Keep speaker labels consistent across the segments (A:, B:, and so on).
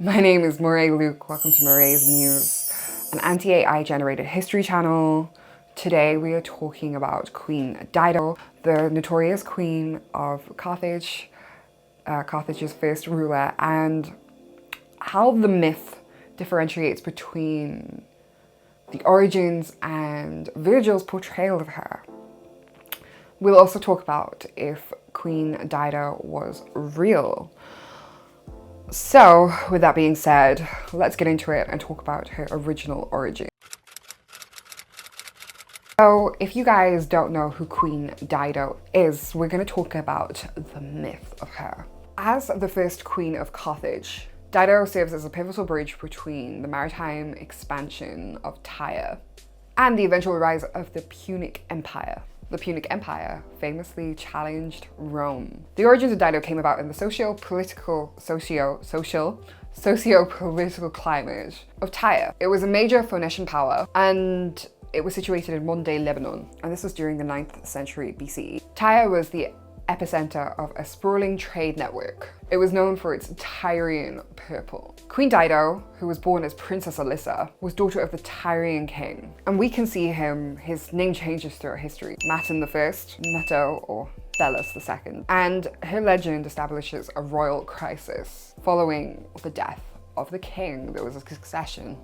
A: My name is Moray Luke. Welcome to Moray's Muse, an anti-AI generated history channel. Today we are talking about Queen Dido, the notorious queen of Carthage, Carthage's first ruler, and how the myth differentiates between the origins and Virgil's portrayal of her. We'll also talk about if Queen Dido was real. So, with that being said, let's get into it and talk about her original origin. So, if you guys don't know who Queen Dido is, we're going to talk about the myth of her. As the first queen of Carthage, Dido serves as a pivotal bridge between the maritime expansion of Tyre and the eventual rise of the Punic Empire. The Punic Empire famously challenged Rome. The origins of Dido came about in the socio-political climate of Tyre. It was a major Phoenician power and it was situated in modern-day Lebanon, and this was during the 9th century BCE. Tyre was the epicenter of a sprawling trade network. It was known for its Tyrian purple. Queen Dido, who was born as Princess Elissa, was daughter of the Tyrian king. And we can see his name changes throughout history. Matin I, Neto, or Belus II. And her legend establishes a royal crisis. Following the death of the king, there was a succession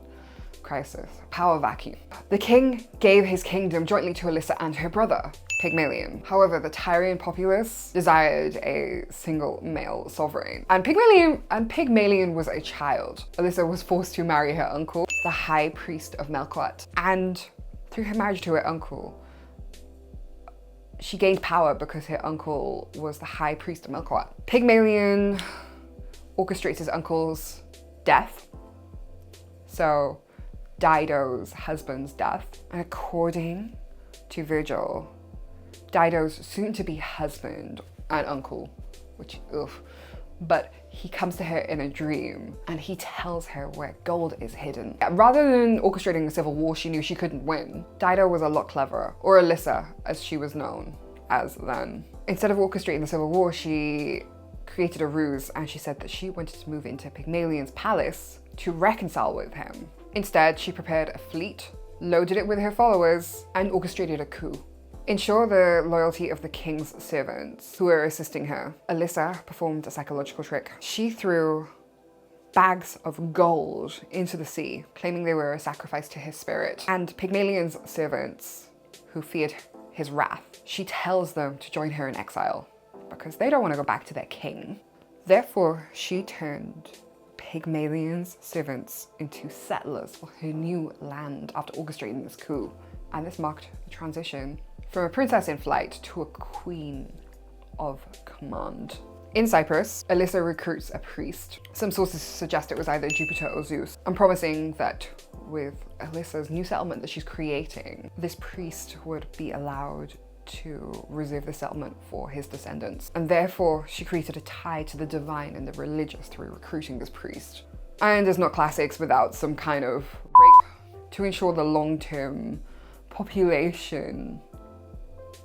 A: crisis, power vacuum. The king gave his kingdom jointly to Elissa and her brother, Pygmalion. However, the Tyrian populace desired a single male sovereign. And Pygmalion was a child. Elissa was forced to marry her uncle, the high priest of Melqart. And through her marriage to her uncle, she gained power because her uncle was the high priest of Melqart. Pygmalion orchestrates his uncle's death. So Dido's husband's death. And according to Virgil, Dido's soon-to-be husband and uncle, but he comes to her in a dream and he tells her where gold is hidden. Rather than orchestrating a civil war she knew she couldn't win, Dido was a lot cleverer, or Elissa as she was known as then. Instead of orchestrating the civil war, she created a ruse and she said that she wanted to move into Pygmalion's palace to reconcile with him. Instead, she prepared a fleet, loaded it with her followers, and orchestrated a coup. Ensure the loyalty of the king's servants who were assisting her, Elissa performed a psychological trick. She threw bags of gold into the sea, claiming they were a sacrifice to his spirit. And Pygmalion's servants, who feared his wrath, she tells them to join her in exile because they don't want to go back to their king. Therefore, she turned Pygmalion's servants into settlers for her new land after orchestrating this coup. And this marked the transition from a princess in flight to a queen of command. In Cyprus, Elissa recruits a priest. Some sources suggest it was either Jupiter or Zeus, and promising that with Elissa's new settlement that she's creating, this priest would be allowed to reserve the settlement for his descendants. And therefore, she created a tie to the divine and the religious through recruiting this priest. And there's not classics without some kind of rape to ensure the long-term population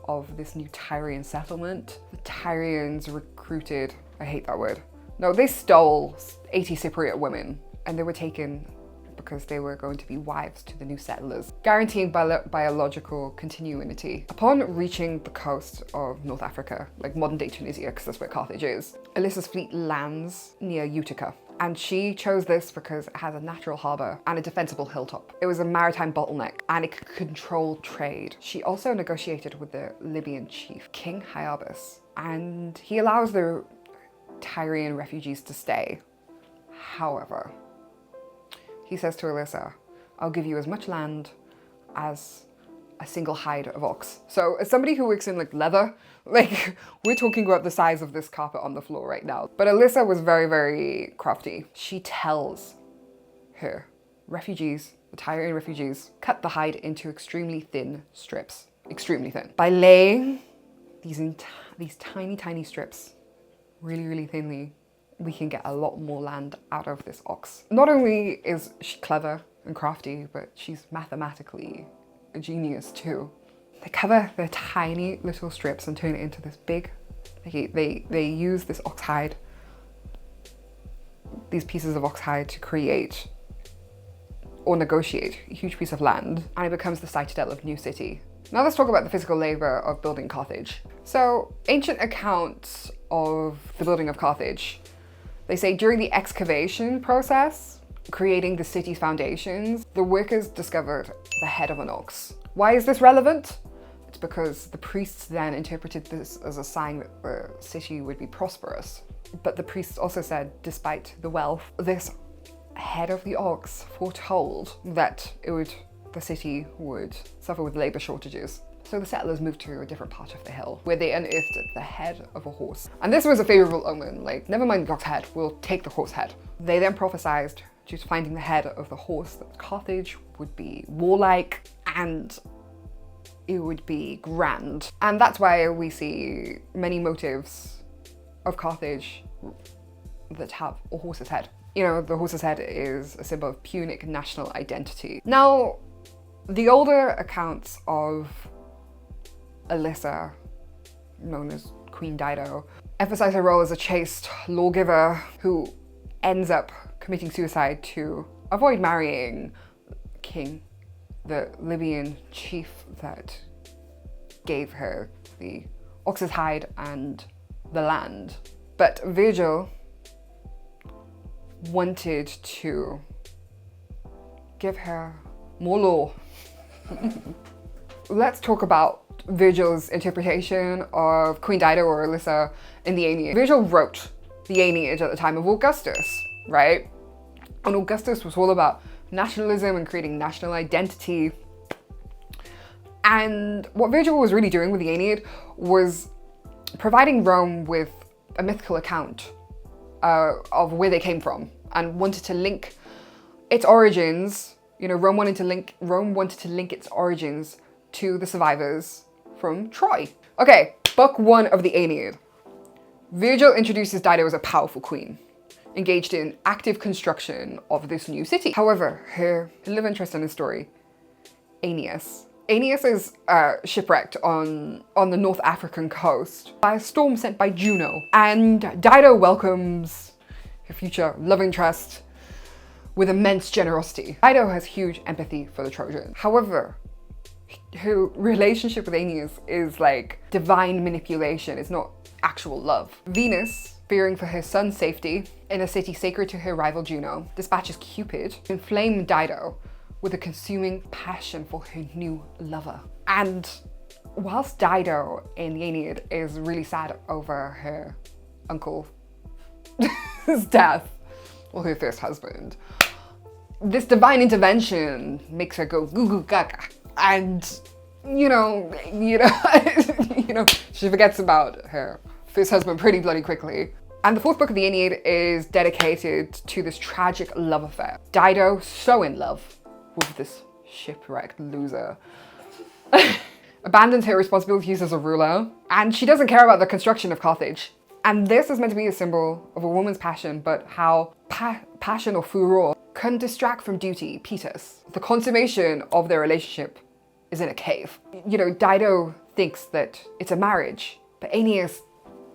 A: of this new Tyrian settlement. The Tyrians recruited, I hate that word. No, they stole 80 Cypriot women and they were taken because they were going to be wives to the new settlers, guaranteeing biological continuity. Upon reaching the coast of North Africa, like modern day Tunisia, because that's where Carthage is, Elissa's fleet lands near Utica. And she chose this because it has a natural harbor and a defensible hilltop. It was a maritime bottleneck and it could control trade. She also negotiated with the Libyan chief, King Hyarbus, and he allows the Tyrian refugees to stay. However, he says to Elissa, I'll give you as much land as a single hide of ox. So as somebody who works in like leather, like we're talking about the size of this carpet on the floor right now. But Elissa was very, very crafty. She tells her refugees, the Tyrian refugees, cut the hide into extremely thin strips, extremely thin. By laying these tiny, tiny strips really, really thinly, we can get a lot more land out of this ox. Not only is she clever and crafty, but she's mathematically a genius too. They cover their tiny little strips and turn it into this big, they use this ox hide these pieces of oxhide to create or negotiate a huge piece of land, and it becomes the citadel of new city. Now let's talk about the physical labor of building Carthage. So ancient accounts of the building of Carthage, they say during the excavation process, creating the city's foundations, the workers discovered the head of an ox. Why is this relevant? It's because the priests then interpreted this as a sign that the city would be prosperous. But the priests also said, despite the wealth, this head of the ox foretold that the city would suffer with labor shortages. So the settlers moved to a different part of the hill where they unearthed the head of a horse. And this was a favorable omen, like never mind the ox head, we'll take the horse head. They then prophesied, due to finding the head of the horse, that Carthage would be warlike and it would be grand. And that's why we see many motifs of Carthage that have a horse's head. You know, the horse's head is a symbol of Punic national identity. Now, the older accounts of Elissa, known as Queen Dido, emphasize her role as a chaste lawgiver who ends up committing suicide to avoid marrying King, the Libyan chief that gave her the ox's hide and the land. But Virgil wanted to give her more law. Let's talk about Virgil's interpretation of Queen Dido or Elissa in the Aeneid. Virgil wrote the Aeneid at the time of Augustus, right? And Augustus was all about nationalism and creating national identity. And what Virgil was really doing with the Aeneid was providing Rome with a mythical account of where they came from, and wanted to link its origins. You know, Rome wanted to link its origins to the survivors from Troy. Okay, book one of the Aeneid. Virgil introduces Dido as a powerful queen, engaged in active construction of this new city. However, her love interest in the story, Aeneas is shipwrecked on the North African coast by a storm sent by Juno, and Dido welcomes her future love interest with immense generosity. Dido has huge empathy for the Trojans. However, her relationship with Aeneas is like divine manipulation. It's not actual love. Venus, fearing for her son's safety in a city sacred to her rival Juno, dispatches Cupid to inflame Dido with a consuming passion for her new lover. And whilst Dido in the Aeneid is really sad over her uncle's death, or her first husband, this divine intervention makes her go goo goo gaga. And you know, she forgets about her first husband pretty bloody quickly. And the fourth book of the Aeneid is dedicated to this tragic love affair. Dido, so in love with this shipwrecked loser, abandons her responsibilities as a ruler, and she doesn't care about the construction of Carthage. And this is meant to be a symbol of a woman's passion, but how passion or furor can distract from duty, pietas. The consummation of their relationship is in a cave. You know, Dido thinks that it's a marriage, but Aeneas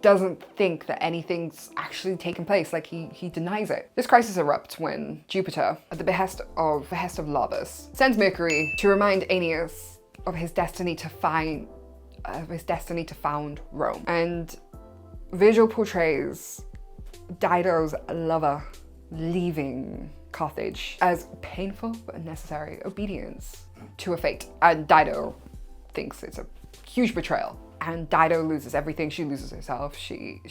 A: doesn't think that anything's actually taken place, like he denies it. This crisis erupts when Jupiter, at the behest of Labus, sends Mercury to remind Aeneas of his destiny to found Rome. And Virgil portrays Dido's lover leaving Carthage as painful but necessary obedience to a fate. And Dido thinks it's a huge betrayal. And Dido loses everything. She loses herself. She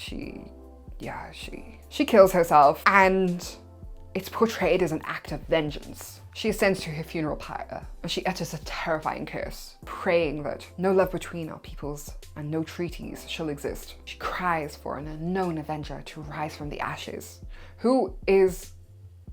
A: kills herself, and it's portrayed as an act of vengeance. She ascends to her funeral pyre and she utters a terrifying curse, praying that no love between our peoples and no treaties shall exist. She cries for an unknown avenger to rise from the ashes, who is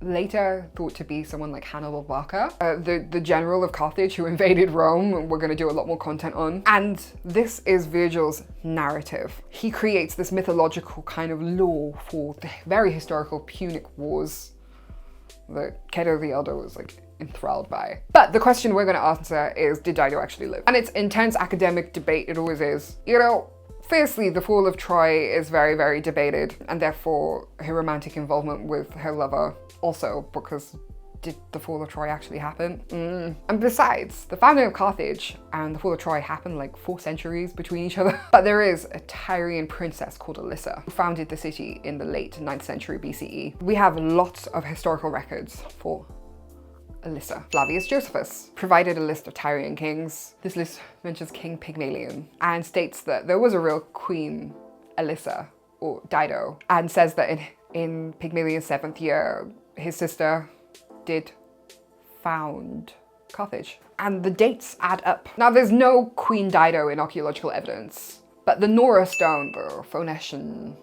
A: later thought to be someone like Hannibal Barca, the general of Carthage who invaded Rome, and we're going to do a lot more content on. And this is Virgil's narrative. He creates this mythological kind of lore for the very historical Punic Wars that Cato the Elder was like enthralled by. But the question we're going to answer is, did Dido actually live? And it's intense academic debate, it always is. You know, Firstly, the fall of Troy is very, very debated, and therefore her romantic involvement with her lover also, because did the fall of Troy actually happen? And besides, the founding of Carthage and the fall of Troy happened like 4 centuries between each other. But there is a Tyrian princess called Elissa who founded the city in the late 9th century BCE. We have lots of historical records for Elissa. Flavius Josephus provided a list of Tyrian kings. This list mentions King Pygmalion and states that there was a real Queen Elissa, or Dido, and says that in Pygmalion's 7th year, his sister did found Carthage. And the dates add up. Now, there's no Queen Dido in archaeological evidence, but the Nora stone, the Phoenician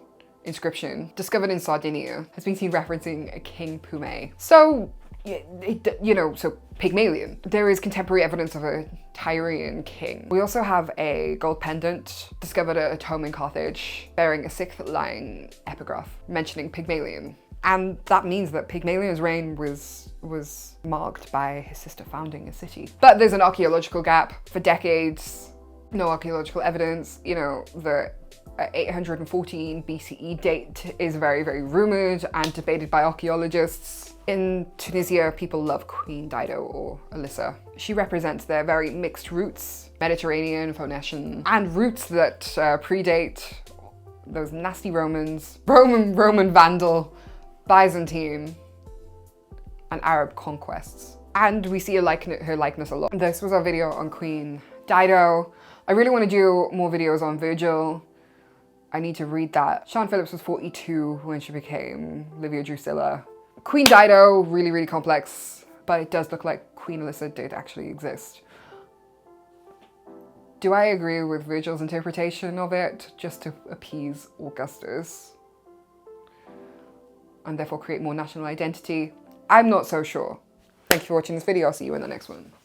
A: inscription discovered in Sardinia, has been seen referencing a King Pume. So, so Pygmalion. There is contemporary evidence of a Tyrian king. We also have a gold pendant discovered at a tomb in Carthage bearing a 6th line epigraph mentioning Pygmalion. And that means that Pygmalion's reign was marked by his sister founding a city. But there's an archaeological gap. For decades, no archaeological evidence. The 814 BCE date is very, very rumored and debated by archaeologists. In Tunisia, people love Queen Dido or Elissa. She represents their very mixed roots, Mediterranean, Phoenician, and roots that predate those nasty Romans, Roman Vandal, Byzantine, and Arab conquests. And we see her likeness a lot. This was our video on Queen Dido. I really want to do more videos on Virgil. I need to read that. Sian Phillips was 42 when she became Livia Drusilla. Queen Dido, really, really complex, but it does look like Queen Elissa did actually exist. Do I agree with Virgil's interpretation of it just to appease Augustus and therefore create more national identity? I'm not so sure. Thank you for watching this video. I'll see you in the next one.